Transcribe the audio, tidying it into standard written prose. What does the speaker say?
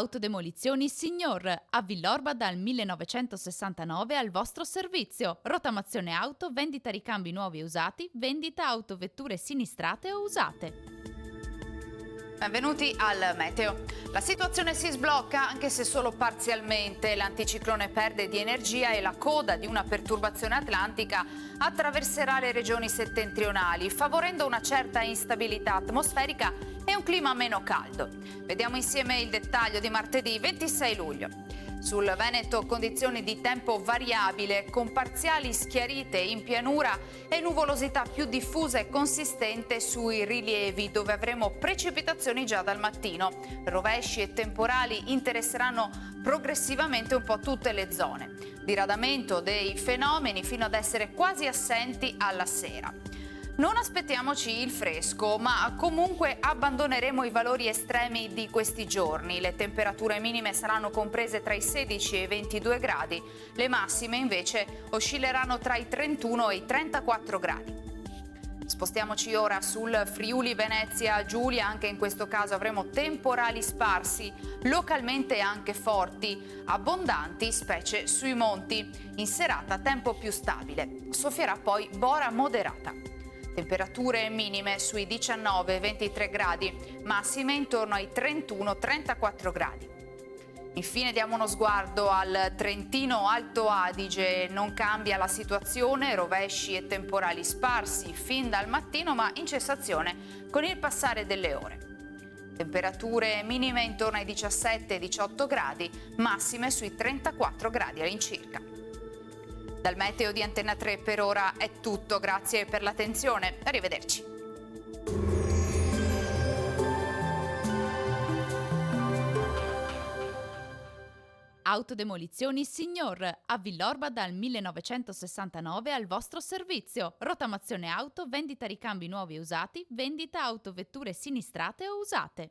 Autodemolizioni Signor, a Villorba dal 1969 al vostro servizio. Rotamazione auto, vendita ricambi nuovi e usati, vendita autovetture sinistrate o usate. Benvenuti al meteo. La situazione si sblocca anche se solo parzialmente. L'anticiclone perde di energia e la coda di una perturbazione atlantica attraverserà le regioni settentrionali, favorendo una certa instabilità atmosferica e un clima meno caldo. Vediamo insieme il dettaglio di martedì 26 luglio. Sul Veneto condizioni di tempo variabile con parziali schiarite in pianura e nuvolosità più diffusa e consistente sui rilievi dove avremo precipitazioni già dal mattino. Rovesci e temporali interesseranno progressivamente un po' tutte le zone. Diradamento dei fenomeni fino ad essere quasi assenti alla sera. Non aspettiamoci il fresco, ma comunque abbandoneremo i valori estremi di questi giorni. Le temperature minime saranno comprese tra i 16 e i 22 gradi, le massime invece oscilleranno tra i 31 e i 34 gradi. Spostiamoci ora sul Friuli Venezia Giulia, anche in questo caso avremo temporali sparsi, localmente anche forti, abbondanti specie sui monti. In serata tempo più stabile, soffierà poi bora moderata. Temperature minime sui 19-23 gradi, massime intorno ai 31-34 gradi. Infine diamo uno sguardo al Trentino Alto Adige, non cambia la situazione, rovesci e temporali sparsi fin dal mattino ma in cessazione con il passare delle ore. Temperature minime intorno ai 17-18 gradi, massime sui 34 gradi all'incirca. Dal meteo di Antenna 3 per ora è tutto, grazie per l'attenzione, arrivederci. Autodemolizioni Signor, a Villorba dal 1969 al vostro servizio. Rotamazione auto, vendita ricambi nuovi e usati, vendita autovetture sinistrate o usate.